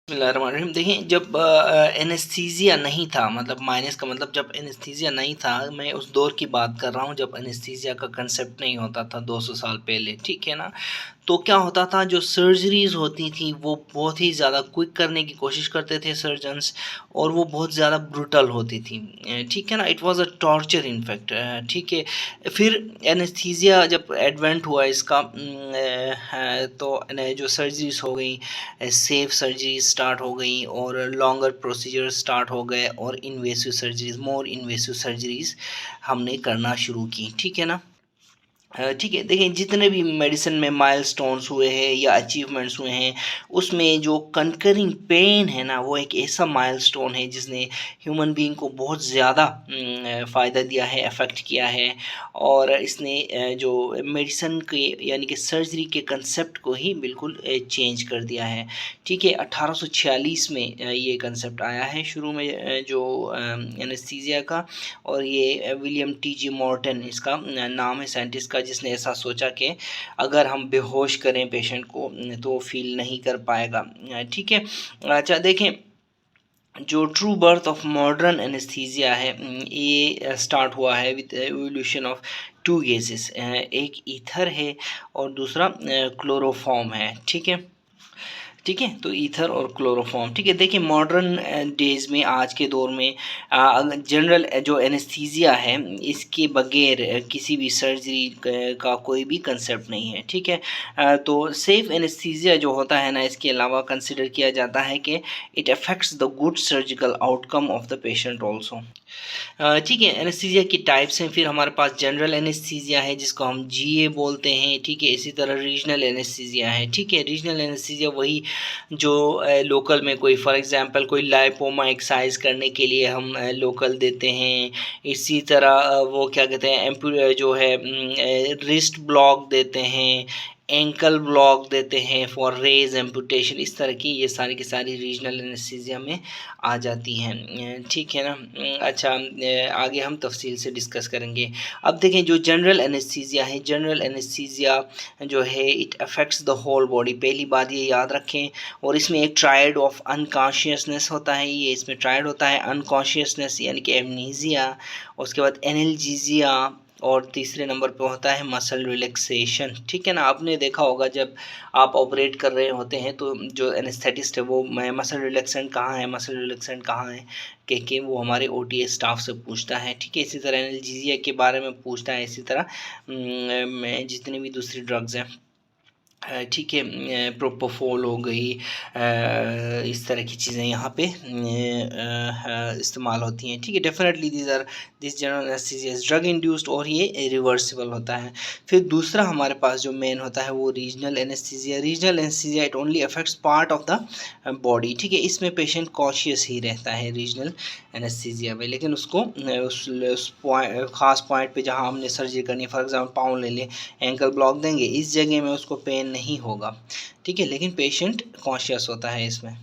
बिस्मिल्लाहिर्रहमानिर्रहीम। देखिए, जब एनेस्थीसिया नहीं था, मतलब माइनस का मतलब जब एनेस्थीसिया नहीं था, मैं उस दौर की बात कर रहा हूँ जब एनेस्थीसिया का कंसेप्ट नहीं होता था 200 साल पहले, ठीक है ना। तो क्या होता था, जो सर्जरीज होती थी वो बहुत ही ज़्यादा क्विक करने की कोशिश करते थे सर्जन्स, और वो बहुत ज़्यादा ब्रूटल होती थी, ठीक है ना। It was a torture in fact, ठीक है। फिर एनेस्थीसिया जब एडवेंट हुआ इसका, तो जो सर्जरीज हो गई, सेफ सर्जरी स्टार्ट हो गई और लॉन्गर प्रोसीजर स्टार्ट हो गए, और इन्वेसिव सर्जरीज, मोर इन्वेसिव सर्जरीज हमने करना शुरू की, ठीक है ना। ठीक है। देखिए, जितने भी मेडिसिन में माइलस्टोन्स हुए हैं या अचीवमेंट्स हुए हैं, उसमें जो कनकरिंग पेन है ना, वो एक ऐसा माइलस्टोन है जिसने ह्यूमन बीइंग को बहुत ज़्यादा फ़ायदा दिया है, अफेक्ट किया है, और इसने जो मेडिसिन के यानी कि सर्जरी के कंसेप्ट को ही बिल्कुल चेंज कर दिया है, ठीक है। 1846 में ये कंसेप्ट आया है शुरू में, जो एनेस्थीसिया का, और ये विलियम टी जी मॉर्टन इसका नाम है साइंटिस्ट का, जिसने ऐसा सोचा कि अगर हम बेहोश करें पेशेंट को तो वो फील नहीं कर पाएगा, ठीक है। अच्छा, देखें, जो true birth of modern anaesthesia है, ये स्टार्ट हुआ है with evolution of two gases, एक ईथर है और दूसरा क्लोरोफॉर्म है, ठीक है। ठीक है, तो ईथर और क्लोरोफॉर्म, ठीक है। देखिए, मॉडर्न डेज में, आज के दौर में जनरल जो एनेस्थीसिया है, इसके बगैर किसी भी सर्जरी का कोई भी कंसेप्ट नहीं है, ठीक है। तो सेफ एनेस्थीसिया जो होता है ना, इसके अलावा कंसिडर किया जाता है कि it affects the good surgical outcome of the patient also, ठीक है। एनेस्थीसिया की टाइप्स हैं, फिर हमारे पास जनरल एनेस्थीसिया है जिसको हम जीए बोलते हैं, ठीक है। इसी तरह रीजनल एनेस्थीसिया है, ठीक है। रीजनल एनेस्थीसिया वही जो लोकल में, कोई फॉर एग्जांपल कोई लाइपोमा एक्साइज करने के लिए हम लोकल देते हैं। इसी तरह वो क्या कहते हैं, जो है रिस्ट ब्लॉक देते हैं, एंकल ब्लॉक देते हैं फॉर रेज एम्पुटेशन, इस तरह की ये सारी की सारी रीजनल एनेस्थीसिया में आ जाती हैं, ठीक है ना। अच्छा, आगे हम तफसील से डिस्कस करेंगे। अब देखें, जो जनरल एनेस्थीसिया है, जनरल एनेस्थीसिया जो है it affects the whole body, पहली बात ये याद रखें। और इसमें एक ट्रायड ऑफ अनकॉन्शियसनेस होता है, ये इसमें ट्रायड होता है, अनकॉन्शियसनेस यानी कि एमनीजिया, उसके बाद एनाल्जेसिया, और तीसरे नंबर पे होता है मसल रिलैक्सेशन, ठीक है ना। आपने देखा होगा जब आप ऑपरेट कर रहे होते हैं तो जो एनेस्थेटिस्ट है वो मसल रिलैक्सेंट कहाँ है, मसल रिलैक्सेंट कहाँ है, के वो हमारे ओटीए स्टाफ से पूछता है, ठीक है। इसी तरह एनाल्जेसिया के बारे में पूछता है, इसी तरह जितनी भी दूसरी ड्रग्स हैं, ठीक है, प्रोपोफोल हो गई, इस तरह की चीज़ें यहाँ पे इस्तेमाल होती हैं, ठीक है। Definitely this general anaesthesia is drug induced, और ये रिवर्सिबल होता है। फिर दूसरा हमारे पास जो मेन होता है वो regional anaesthesia. Regional anaesthesia it only affects part of the body, ठीक है। इसमें पेशेंट कॉन्शियस ही रहता है रीजनल एनेस्थीसिया में, लेकिन उसको उस खास पॉइंट पे जहाँ हमने सर्जरी करनी है, फॉर एग्जाम्पल पाँव ले लें, एंकल ब्लॉक देंगे, इस जगह में उसको पेन नहीं होगा, ठीक है, लेकिन पेशेंट कॉन्शियस होता है इसमें।